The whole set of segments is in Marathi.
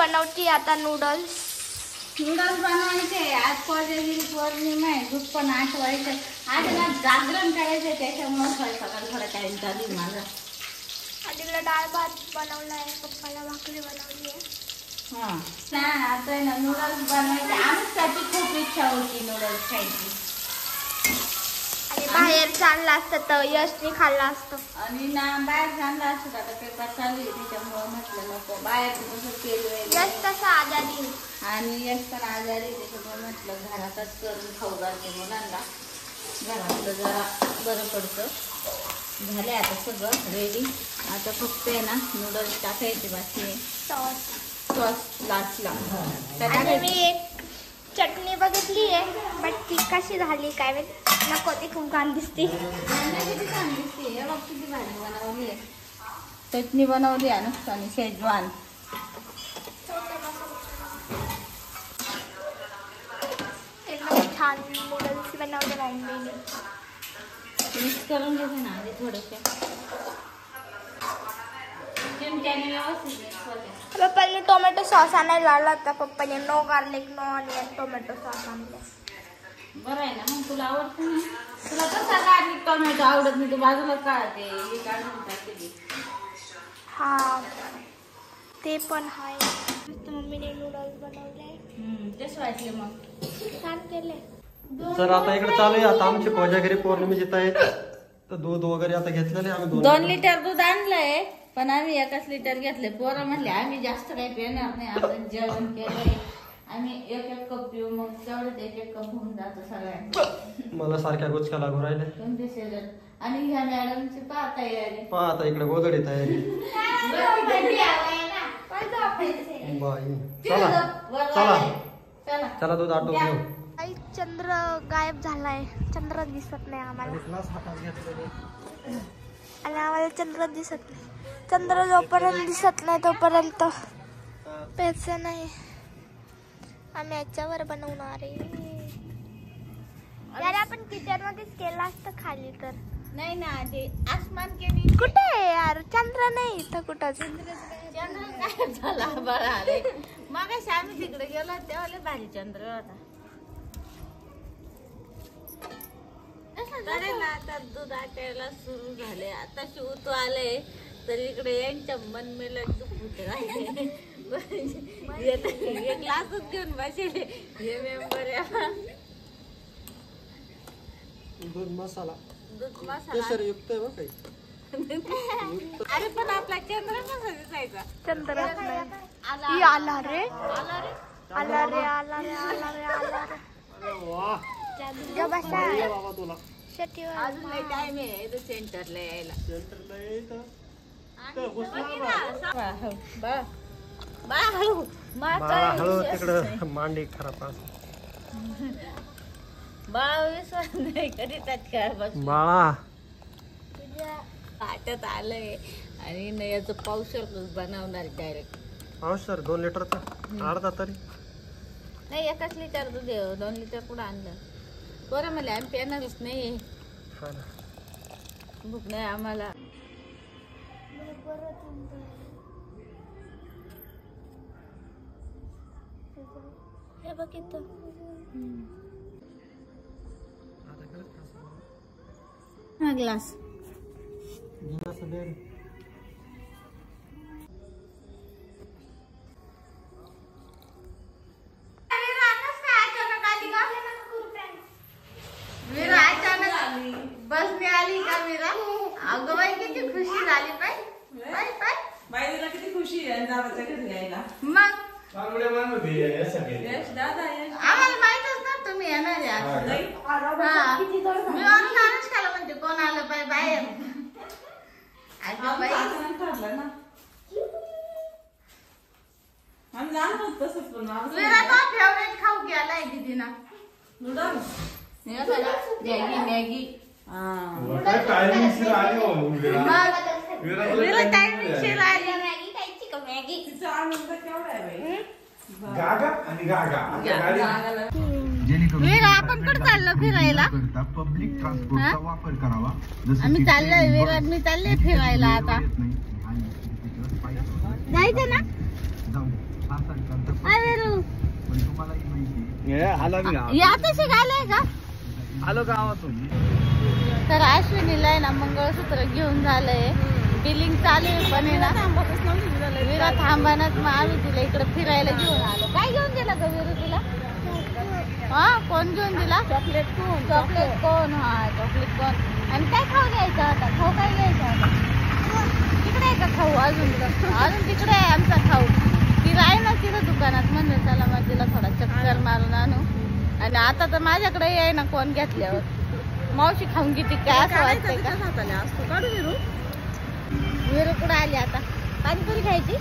बनवते आता नूडल्स बनवायचे। आज पौर्णिमा आहे, दूध पण आठवायचं। आज ना जागरण करायचं, त्याच्यामुळे स्वयंपाकाला थोडा टाइम चालू आहे माझा। आधीला डाळ भात बनवलाय, पप्पाला भाकरी बनवली आहे। आता आहे ना नूडल्स बनवायचे। आमच्यासाठी खूप इच्छा होती नूडल्स खायची, आणि बाहेर चाललं असतं तर यशने खाल्लं असतं। आणि ना बाहेर चाललं असतं, आता पेपर चालू आहे त्याच्यामुळे म्हटलं नको बाहेर कसं केलं। यश तसा आजारी आणि यश पण आजारी, त्याच्यामुळे म्हटलं घरातच करून खाऊ घालते मुलांना, घरातलं जरा बरं पडतं। झाले आता सगळं रेडी, आता फक्त आहे ना नूडल्स टाकायचे बाकी आहे। सॉस लास्टला। आणि मी एक चटणी बघितली आहे, बट ती कशी झाली काय माहिती, नको ती खूप घाण दिसते। किती छान दिसते, हे बघ किती भाजी बनवली आहे। चटणी बनवली आहे नुसतं शेजवान। एकदम छान नूडल्स बनवले मम्मीने। मिक्स करून घेते ना आधी थोडेसे, चिमट्याने व्यवस्थित मिक्स होते। पप्पाने टोमॅटो सॉस आणायला लावला होता, पप्पाने no garlic no onion tomato sauce आणले। बरं आहे ना, मग तुला आवडतं ना, तुला कसा गार्लिक टोमॅटो आवडत नाही, तू बाजूला काढते हे काढून टाकते। हा ते पण आहे। मस्त मम्मीने नूडल्स बनवले, कसे वाटले मग? छान केले। तर आता इकडे चालू आहे, आता आमची कोजागिरी पौर्णिमेची तयारी, तर दूध वगैरे आता घेतलेले आम्ही 2 लिटर दूध आणलंय, पण आम्ही 1 लिटर घेतले। पोरं म्हणले आम्ही जास्त काही पिणार नाही, आपण जेवण केलंय, आम्ही 1 कप पिऊ, मग तेवढंच 1 कप होऊन जातं सगळ्यांना। मला सारख्या गुचक्या लागू राहिले तुमचे शेजार आणि ह्या मॅडमची पाहता तयारी, पहा आता इकडे गोदडी तयारी। बाई चला चला दूध आटून घेऊ। चंद्र गायब झालाय, चंद्र दिसत नाही आम्हाला, आणि आम्हाला चंद्र दिसत नाही। चंद्र जोपर्यंत दिसत नाही तोपर्यंत प्यायचं नाही। आम्ही याच्यावर बनवणार आहे, यार आपण किचन मध्येच केला असतं खाली तर। नाही ना, ते आसमान केली कुठे आहे यार, चंद्र नाही इथं कुठंच। चंद्र काय झाला बरं आले, मग आम्ही तिकडे गेलो तेव्हा लय भारी चंद्र होता। ना आता दूध आटायला सुरू झाले, आता शिवतो आले तर इकडे यांच्या मन मेलं दुखत राहिले। ग्लासच घेऊन बसले हे मेंबर दूध मसाला केसर युक्त आहे काही। अरे पण आपला चंद्र कसा दिसायचा, चंद्र आला रे आला रे आला रे आला रे आला रे आला रे। बाबा तुला अजून लई टाइम आहे इथं सेंटरला यायला। हळू तिकडं मांडी खराब बाळा विश्वास नाही कधी बाळा वाटत आलंय, आणि न याचं पावशर बनवणार डायरेक्ट। पावशर 2 लिटरचं अर्धा तरी नाही, 1 लिटर दूध 2 लिटर कुठं आणलं। बरं म्हणले आम्ही पेणारच नाही, भूक नाही आम्हाला। हे बघितलं हा ग्लास बसने आली का मीरा? अगं बाई किती खुशी झाली बाईला किती खुशी आहे दादाच्या घरी यायला। मग आम्हाला माहितच ना तुम्ही येणार आहे। मी अनुष्काला म्हणते कोण आलं बाई बाहेर, ठरलं ना फेवरेट खाऊ गेलाय दीदीना नूडल्स, मॅगी मॅगी। आपण कुठं चाललो फिरायला? पब्लिक ट्रान्सपोर्टचा वापर करावा। आम्ही चाललोय विराट, मी चालले फिरायला आता। जायचं ना? हा सरकारचा पण तुम्हालाही माहिती आहे. आता शिकायलाय का आलो गावातून. तर अश्विनीला आहे ना मंगळसूत्र घेऊन झालंय, बिलिंग चालू आहे, पण आहे ना विरा थांबानच. मग आम्ही तिला इकडे फिरायला घेऊन आलो. काय घेऊन दिला का विरू तुला? हा, कोण घेऊन दिला? चॉकलेट कोण? चॉकलेट कोण? हा, चॉकलेट कोण. आणि काय खाऊ घ्यायचा होता? खाऊ काय घ्यायचा होता? तिकडे आहे का खाऊ? अजून तिकडे आहे आमचा खाऊ. ती राही ना तिथं दुकानात, म्हणलं चला मग तिला थोडा चक्कर मारून आणू. आणि आता तर माझ्याकडे आहे ना कोण घेतल्यावर मावशी खाऊन किती काय असं वाटतंय का? विरू कुठं आली आता? पाणीपुरी खायची?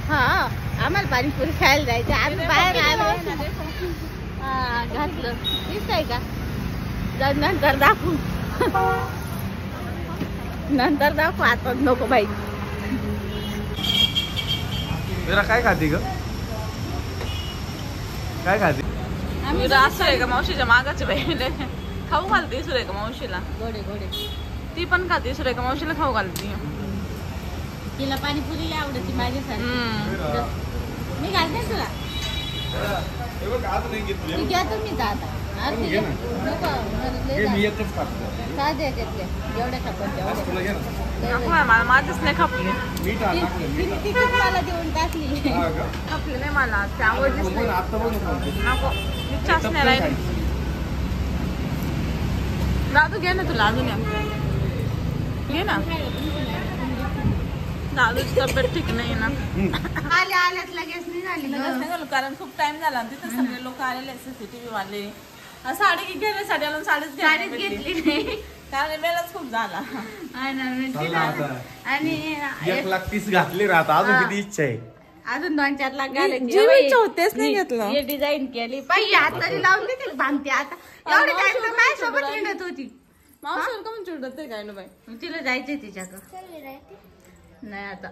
हा, आम्हाला पाणीपुरी खायला जायचं. आम्ही बाहेर आलो. हा, घातलं दिसतंय का? नंतर दाखवू, नंतर दाखवू, आता नको बाई. जरा काय खाते ग? काय खाते? असं आहे का मावशीच्या मागाचे बाई खाऊ घालते सुरेखा मावशीला. गोडे गोडे ती पण खाते सुरेखा मावशीला खाऊ घालते. तिला पाणीपुरी लय आवडते माझ्यासाठी. मी घालते तुला. तू घ्या तुम्ही आता. साधे घेतले जेवढे खापन तेवढे. मला माझीच नाही खापली. तिथेच मला देऊन टाकली. खापली नाही मला, ती आवडलीच नाही. नको, इच्छाच नाही राहिली. दादू घे ना, तुला अजून घे ना. दादूची तब्येत ठीक नाही ना. आले आल्यात लगेच निघाली. कारण खूप टाइम झाला तिथे सगळे लोक आलेले CCTV वाले. साडी घेण्यासाठी आलो, साडीच घेतली नाही कारण मेलाच खूप झाला. आणि 1,30,000 घातले राहता. अजून किती इच्छा आहे? अजून 2-4 लाख होतेच नाही घेतलं. हे डिझाईन केली पाहिजे. हात तरी लावली तिला भांगते. आता एवढी टाइम तर माझ्यासोबत हिंडत होती. मावशीवर का म्हणून चिडत काय ना बाई? तिला जायचंय तिच्याकडं. नाही आता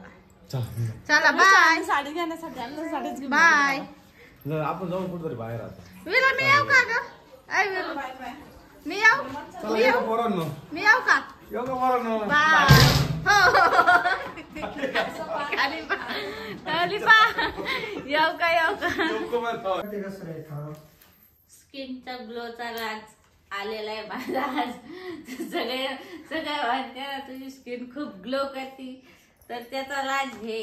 चला बाय. साडी घेण्यासाठी आलो, साडीच घेऊन बाय. आपण जाऊन कुठतरी बाहेर आता. विरा मी येऊ का ग? मी येऊ? मी येऊ? मी येऊ का? बाय. येऊ का? येऊ का? स्किनचा ग्लोचा राज आलेला आहे माझा आज. सगळे म्हणते ना तुझी स्किन खूप ग्लो करते, तर त्याचा राज हे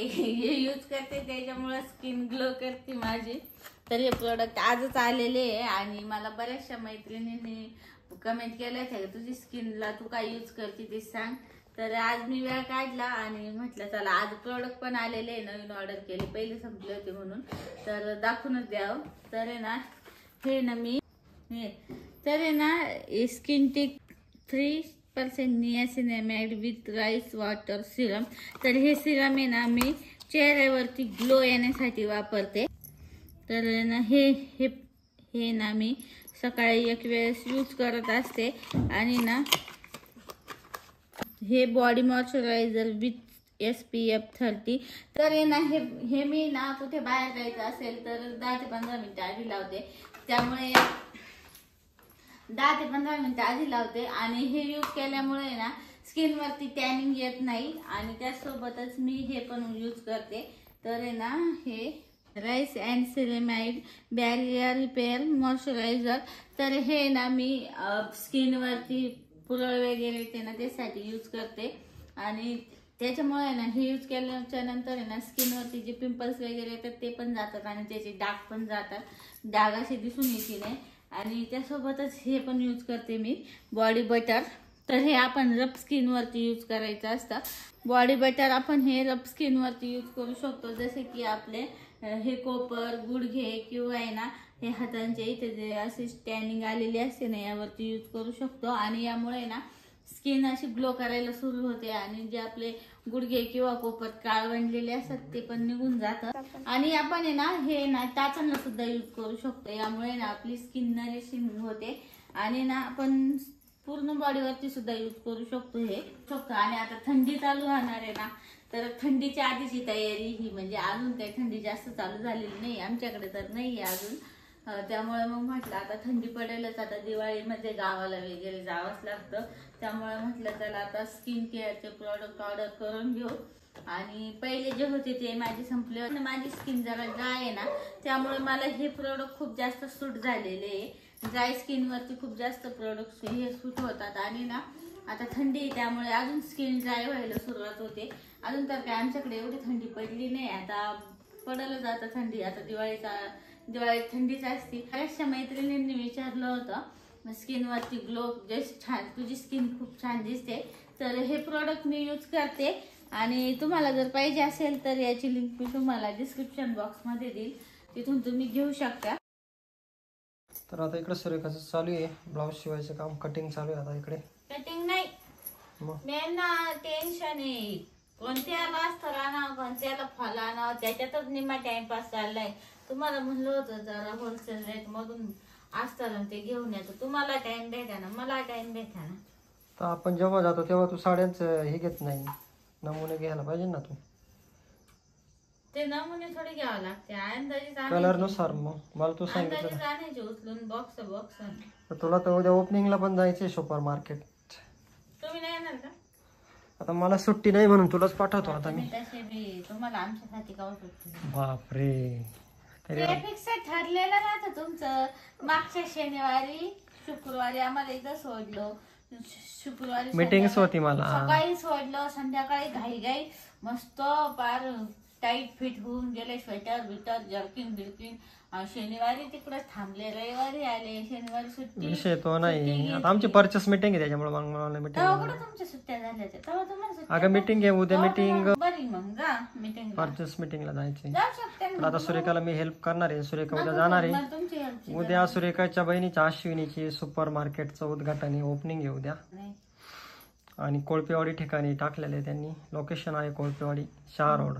यूज करते, त्याच्यामुळे स्किन ग्लो करते माझी. तर हे प्रोडक्ट आजच आलेले आहे. आणि मला बऱ्याचशा मैत्रिणींनी कमेंट केलं आहे की तुझी स्किनला तू काय यूज करते ते सांग. तर आज मी वेळ काढला आणि म्हटलं चला आज प्रोडक्ट पण आलेले आहे, नवीन ऑर्डर केले, पहिले संपले होते म्हणून, तर दाखवूनच द्यावं. तर आहे ना हे ना मी तर आहे ना skin tick 3% niacinamide with rice water Serum. तर हे सिरम आहे ना मी चेहऱ्यावरती ग्लो येण्यासाठी वापरते. तर ना हे ना मी सकाळी एक वेळेस यूज करत असते. आणि ना हे बॉडी मॉइश्चरायझर विथ SPF 30. तर आहे ना हे मी ना कुठे बाहेर जायचं असेल तर 10 ते 15 मिनिटं आधी लावते. त्यामुळे 10 ते 15 मिनिटं आधी लावते. आणि हे यूज केल्यामुळे ना स्किनवरती टॅनिंग येत नाही. आणि त्यासोबतच मी हे पण यूज करते. तर आहे ना हे rice and ceramide barrier repair moisturiser. तर हे ना मी स्किनवरती पुरळ वगैरे ते ना त्यासाठी यूज करते. आणि त्याच्यामुळे ना हे यूज केल्याच्या नंतर आहे ना स्किनवरती जे पिंपल्स वगैरे येतात ते पण जातात आणि त्याचे डाग पण जातात. डाग असे दिसून येते नाही. आणि त्यासोबतच हे पण यूज करते मी बॉडी बटर. तर हे आपण रफ स्किनवरती यूज करायचं असतं. बॉडी बटर आपण हे रफ स्किनवरती यूज करू शकतो. जसे की आपले हे कोपर, गुडघे किंवा आहे ना हे हातांच्या इथे जे अशी टॅनिंग आलेली असते ना यावरती यूज करू शकतो. आणि यामुळे ना स्किन अशी ग्लो करायला सुरू होते. आणि जे आपले गुडघे किंवा कोपर काळवंडलेले असतात ते पण निघून जातात. आणि आपण आहे ना हे ना टाचांना सुद्धा यूज करू शकतो. यामुळे ना आपली स्किन नरिशिंग होते. आणि ना आपण पूर्ण बॉडीवरती सुद्धा यूज करू शकतो हे. आणि आता थंडी चालू होणार आहे ना, तर थंडीच्या आधीची तयारी ही म्हणजे अजून काही थंडी जास्त चालू झालेली नाही आमच्याकडे तर नाही आहे अजून. त्यामुळे मग म्हटलं आता थंडी पडेलच, आता दिवाळीमध्ये गावाला वगैरे जावंच लागतं. त्यामुळे म्हटलं चला आता स्किन केअरचे प्रोडक्ट ऑर्डर करून घेऊ. आणि पहिले जे होते ते माझे संपले होते. माझी स्किन जरा ड्राय आहे ना, त्यामुळे मला हे प्रोडक्ट खूप जास्त सूट झालेले आहे. ड्राय स्किनवरती खूप जास्त प्रोडक्ट हे सूट होतात. आणि ना आता थंडी आहे त्यामुळे अजून स्किन ड्राय व्हायला सुरुवात होते. अजून तर काय आमच्याकडे एवढी थंडी पडली नाही, आता पडलं जातं थंडी. आता दिवाळीत थंडीच असते. बऱ्याचशा मैत्रिणींनी विचारलं होतं स्किनवरती ग्लो जस्ट छान, तुझी स्किन खूप छान दिसते. तर हे प्रोडक्ट मी यूज करते आणि तुम्हाला जर पाहिजे असेल तर याची लिंक मी तुम्हाला डिस्क्रिप्शन बॉक्समध्ये देईल, तिथून तुम्ही घेऊ शकता. तर आता इकडे सुरेखाचं चालू आहे ब्लाऊज शिवायचं काम, कटिंग चालू आहे आता इकडे. कटिंग नाही, मग मेना टेन्शन आहे. कोणत्याला अस्तर आणावं, कोणत्याला फॉल आणावं, त्याच्यातच निम्मा टाइमपास चाललाय. तुम्हाला म्हणलं होतं जरा होलसेल रेट मधून अस्तर ते घेऊन येतो. तुम्हाला टाइम भेटा ना, मला टाइम भेटा ना. तर आपण जेव्हा जातो तेव्हा तू साड्यांचं हे घेत नाही, नमुने घ्यायला पाहिजे ना तू. ते नमुने थोडी घ्यावं लागते, अंदाजे कलर नुसार. मग मला तू सांगितलं आणायचे उचलून बॉक्स. तर तुला तर उद्या ओपनिंगला पण जायचंय सुपर मार्केट. तुम्ही नाही येणार का? आता मला सुट्टी नाही म्हणून तुलाच पाठवतो आता मी. तसे बी तुम्हाला आमच्यासाठी का सुट्टी? बापरे, ते फिक्स ठरलेलं राहतं तुमचं. मागच्या शनिवारी शुक्रवारी आम्हाला एकदा सोडलं, शुक्रवारी मीटिंग्स होती मला. सकाळी सोडलं, संध्याकाळी घाई मस्त पार टाईट फिट होऊन गेले, स्वेटर बिटर जर्किन बिर्किन. शनिवारी तिकडे थांबले, रविवारी आले, शनिवारी सुट्टी. विषय तो नाही, आता आमची परचेस मीटिंग आहे त्याच्यामुळे मग मला मीटिंग. तेव्हा कुठं तुमच्या सुट्ट्या झाल्या तेव्हा तुम्हाला अगं मीटिंग आहे उद्या, मीटिंग बरी. मग जा मीटिंग, परचेस मीटिंगला जायचे. जाऊ शकते तर आता सुरेखाला मी हेल्प करणार आहे. सुरेखा उद्या जाणार आहे. तुमची help ची उद्या सुरेखाच्या बहिणीच्या अश्विनीची सुपर मार्केटचं उद्घाटन आहे, ओपनिंग आहे उद्या. नाही. आणि कोळपेवाडी ठिकाणी टाकलेले त्यांनी. लोकेशन आहे कोळपेवाडी, 4 रोड.